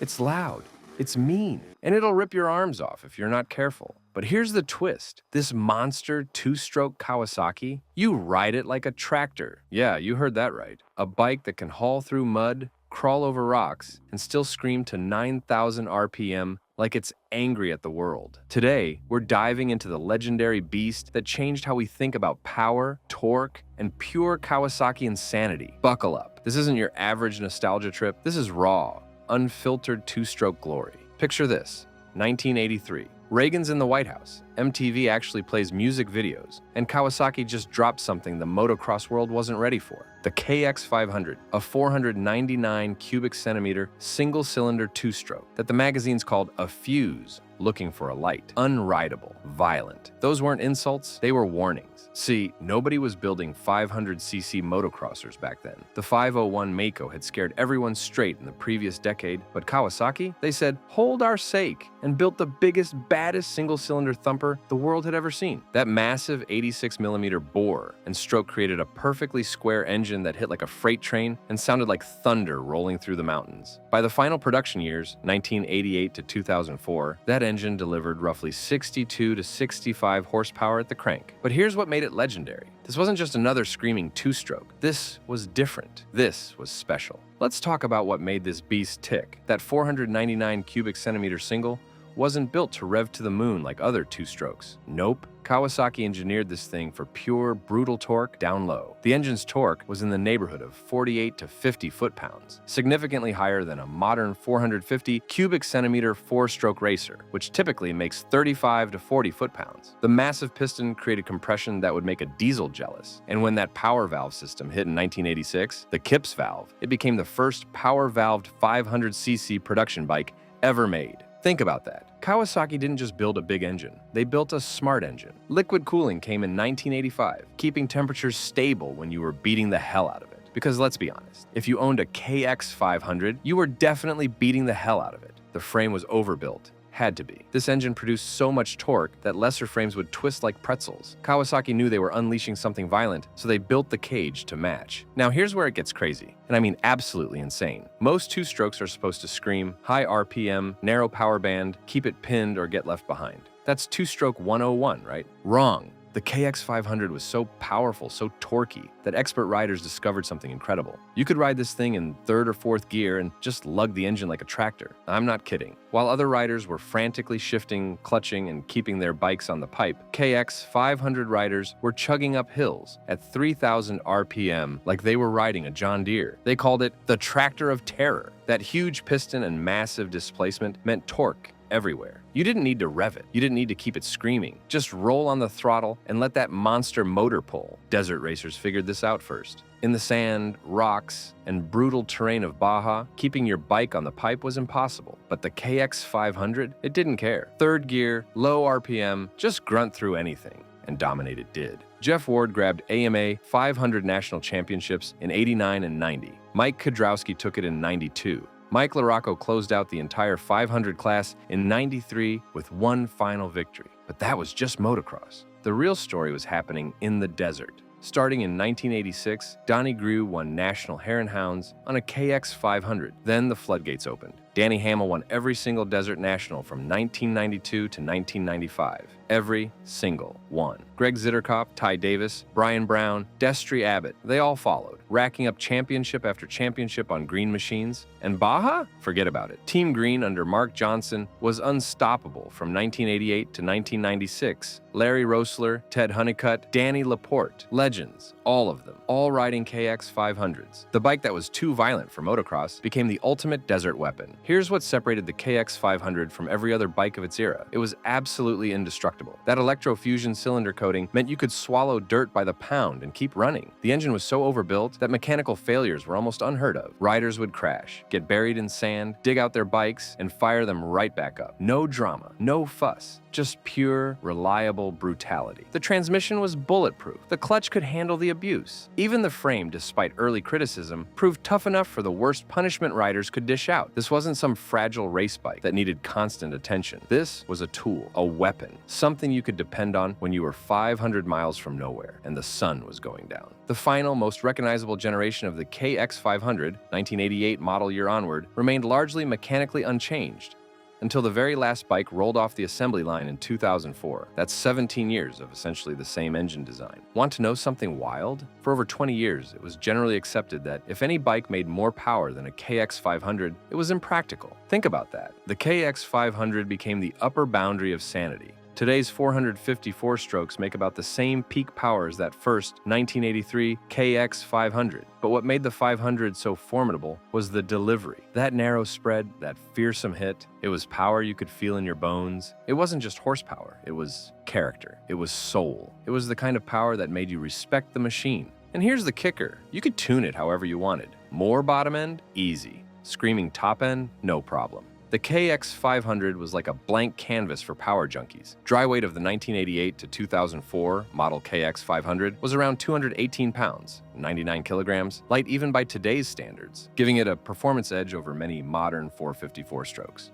It's loud, it's mean, and it'll rip your arms off if you're not careful. But here's the twist. This monster two-stroke Kawasaki, you ride it like a tractor. Yeah, you heard that right. A bike that can haul through mud, crawl over rocks, and still scream to 9,000 RPM like it's angry at the world. Today, we're diving into the legendary beast that changed how we think about power, torque, and pure Kawasaki insanity. Buckle up. This isn't your average nostalgia trip. This is raw, unfiltered two-stroke glory. Picture this, 1983. Reagan's in the White House. MTV actually plays music videos, and Kawasaki just dropped something the motocross world wasn't ready for. The KX500, a 499 cubic centimeter single-cylinder two-stroke that the magazines called a fuse, looking for a light. Unrideable, violent. Those weren't insults, they were warnings. See, nobody was building 500cc motocrossers back then. The 501 Mako had scared everyone straight in the previous decade, but Kawasaki, they said, hold our sake, and built the biggest, baddest single-cylinder thumper the world had ever seen. That massive 86mm bore and stroke created a perfectly square engine that hit like a freight train and sounded like thunder rolling through the mountains. By the final production years, 1988 to 2004, that engine delivered roughly 62 to 65 horsepower at the crank. But here's what made it legendary. This wasn't just another screaming two-stroke. This was different. This was special. Let's talk about what made this beast tick. That 499 cubic centimeter single wasn't built to rev to the moon like other two-strokes. Nope. Kawasaki engineered this thing for pure, brutal torque down low. The engine's torque was in the neighborhood of 48 to 50 foot-pounds, significantly higher than a modern 450 cubic centimeter four-stroke racer, which typically makes 35 to 40 foot-pounds. The massive piston created compression that would make a diesel jealous, and when that power valve system hit in 1986, the Kips valve, it became the first power-valved 500cc production bike ever made. Think about that. Kawasaki didn't just build a big engine, they built a smart engine. Liquid cooling came in 1985, keeping temperatures stable when you were beating the hell out of it. Because let's be honest, if you owned a KX500, you were definitely beating the hell out of it. The frame was overbuilt. Had to be. This engine produced so much torque that lesser frames would twist like pretzels. Kawasaki knew they were unleashing something violent, so they built the cage to match. Now here's where it gets crazy, and I mean absolutely insane. Most two-strokes are supposed to scream, high RPM, narrow power band, keep it pinned or get left behind. That's two-stroke 101, right? Wrong. The KX500 was so powerful, so torquey, that expert riders discovered something incredible. You could ride this thing in third or fourth gear and just lug the engine like a tractor. I'm not kidding. While other riders were frantically shifting, clutching, and keeping their bikes on the pipe, KX500 riders were chugging up hills at 3,000 RPM like they were riding a John Deere. They called it the tractor of terror. That huge piston and massive displacement meant torque everywhere. You didn't need to rev it. You didn't need to keep it screaming. Just roll on the throttle and let that monster motor pull. Desert racers figured this out first. In the sand, rocks, and brutal terrain of Baja, keeping your bike on the pipe was impossible. But the KX500, it didn't care. Third gear, low RPM, just grunt through anything. And dominate it did. Jeff Ward grabbed AMA 500 national championships in '89 and '90. Mike Kudrowski took it in '92. Mike LaRocco closed out the entire 500 class in '93 with one final victory. But that was just motocross. The real story was happening in the desert. Starting in 1986, Donnie Grew won National Hare and Hounds on a KX500. Then the floodgates opened. Danny Hamill won every single Desert National from 1992 to 1995. Every single one. Greg Zitterkopf, Ty Davis, Brian Brown, Destry Abbott, they all followed, racking up championship after championship on green machines. And Baja? Forget about it. Team Green under Mark Johnson was unstoppable from 1988 to 1996. Larry Roessler, Ted Honeycutt, Danny Laporte, legends, all of them, all riding KX500s. The bike that was too violent for motocross became the ultimate desert weapon. Here's what separated the KX500 from every other bike of its era. It was absolutely indestructible. That electrofusion cylinder coating meant you could swallow dirt by the pound and keep running. The engine was so overbuilt that mechanical failures were almost unheard of. Riders would crash, get buried in sand, dig out their bikes, and fire them right back up. No drama, no fuss. Just pure, reliable brutality. The transmission was bulletproof. The clutch could handle the abuse. Even the frame, despite early criticism, proved tough enough for the worst punishment riders could dish out. This wasn't some fragile race bike that needed constant attention. This was a tool, a weapon, something you could depend on when you were 500 miles from nowhere and the sun was going down. The final, most recognizable generation of the KX500, 1988 model year onward, remained largely mechanically unchanged until the very last bike rolled off the assembly line in 2004. That's 17 years of essentially the same engine design. Want to know something wild? For over 20 years, it was generally accepted that if any bike made more power than a KX500, it was impractical. Think about that. The KX500 became the upper boundary of sanity. Today's 454 strokes make about the same peak power as that first 1983 KX500. But what made the 500 so formidable was the delivery. That narrow spread, that fearsome hit, it was power you could feel in your bones. It wasn't just horsepower, it was character. It was soul. It was the kind of power that made you respect the machine. And here's the kicker. You could tune it however you wanted. More bottom end? Easy. Screaming top end? No problem. The KX500 was like a blank canvas for power junkies. Dry weight of the 1988 to 2004 model KX500 was around 218 pounds, 99 kilograms, light even by today's standards, giving it a performance edge over many modern 454 strokes.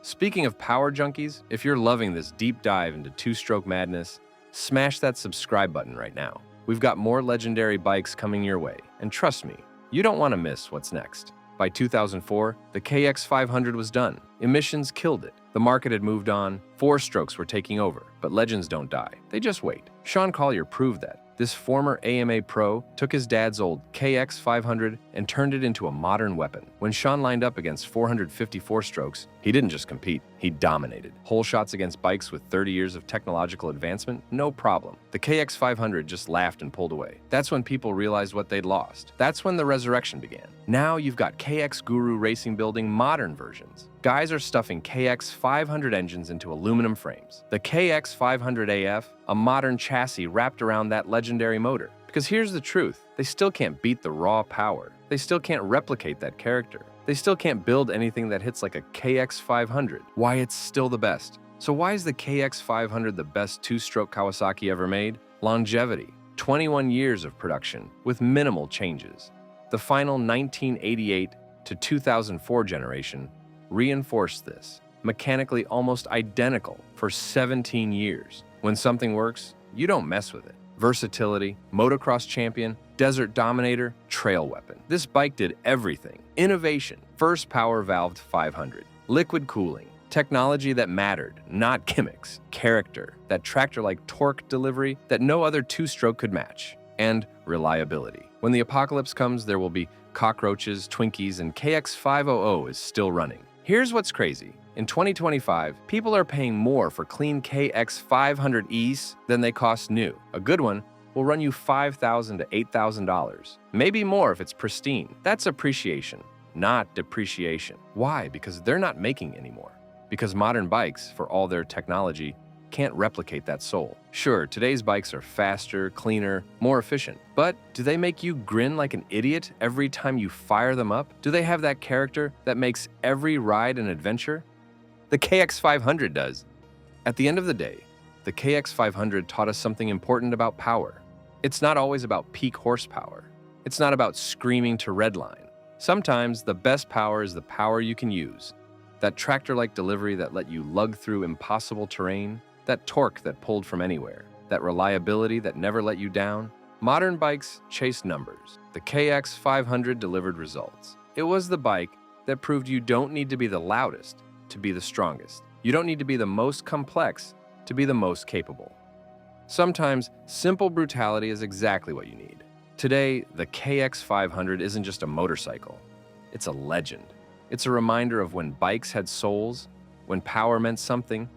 Speaking of power junkies, if you're loving this deep dive into two-stroke madness, smash that subscribe button right now. We've got more legendary bikes coming your way, and trust me, you don't want to miss what's next. By 2004, the KX500 was done. Emissions killed it. The market had moved on. Four-strokes were taking over. But legends don't die. They just wait. Sean Collier proved that. This former AMA pro took his dad's old KX500 and turned it into a modern weapon. When Sean lined up against 454 strokes, he didn't just compete, he dominated. Hole shots against bikes with 30 years of technological advancement? No problem. The KX500 just laughed and pulled away. That's when people realized what they'd lost. That's when the resurrection began. Now you've got KX Guru Racing building modern versions. Guys are stuffing KX500 engines into aluminum frames. The KX500AF, a modern chassis wrapped around that legendary motor. Because here's the truth, they still can't beat the raw power. They still can't replicate that character. They still can't build anything that hits like a KX500. Why it's still the best. So why is the KX500 the best two-stroke Kawasaki ever made? Longevity. 21 years of production with minimal changes. The final 1988 to 2004 generation reinforced this, mechanically almost identical for 17 years. When something works, you don't mess with it. Versatility, motocross champion, desert dominator, trail weapon. This bike did everything. Innovation, first power valved 500, liquid cooling, technology that mattered, not gimmicks, character, that tractor-like torque delivery that no other two-stroke could match, and reliability. When the apocalypse comes, there will be cockroaches, Twinkies, and KX500 is still running. Here's what's crazy. In 2025, people are paying more for clean KX500Es than they cost new. A good one will run you $5,000 to $8,000. Maybe more if it's pristine. That's appreciation, not depreciation. Why? Because they're not making anymore. Because modern bikes, for all their technology, can't replicate that soul. Sure, today's bikes are faster, cleaner, more efficient. But do they make you grin like an idiot every time you fire them up? Do they have that character that makes every ride an adventure? The KX500 does. At the end of the day, the KX500 taught us something important about power. It's not always about peak horsepower. It's not about screaming to redline. Sometimes the best power is the power you can use. That tractor-like delivery that let you lug through impossible terrain, that torque that pulled from anywhere, that reliability that never let you down. Modern bikes chase numbers. The KX500 delivered results. It was the bike that proved you don't need to be the loudest to be the strongest. You don't need to be the most complex to be the most capable. Sometimes simple brutality is exactly what you need. Today, the KX500 isn't just a motorcycle. It's a legend. It's a reminder of when bikes had souls, when power meant something,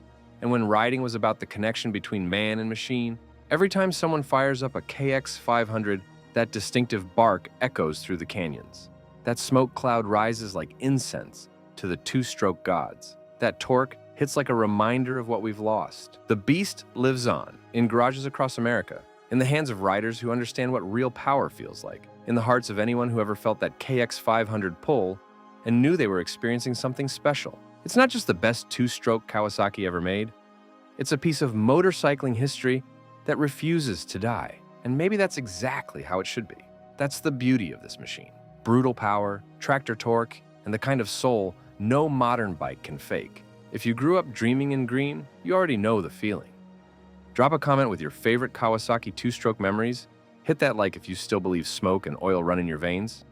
and when riding was about the connection between man and machine. Every time someone fires up a KX500, that distinctive bark echoes through the canyons. That smoke cloud rises like incense to the two-stroke gods. That torque hits like a reminder of what we've lost. The beast lives on, in garages across America, in the hands of riders who understand what real power feels like, in the hearts of anyone who ever felt that KX500 pull and knew they were experiencing something special. It's not just the best two-stroke Kawasaki ever made, It's a piece of motorcycling history that refuses to die. And maybe that's exactly how it should be. That's the beauty of this machine. Brutal power, tractor torque, and the kind of soul no modern bike can fake. If you grew up dreaming in green, you already know the feeling. Drop a comment with your favorite Kawasaki two-stroke memories. Hit that like if you still believe smoke and oil run in your veins.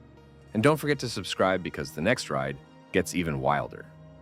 And don't forget to subscribe because the next ride gets even wilder.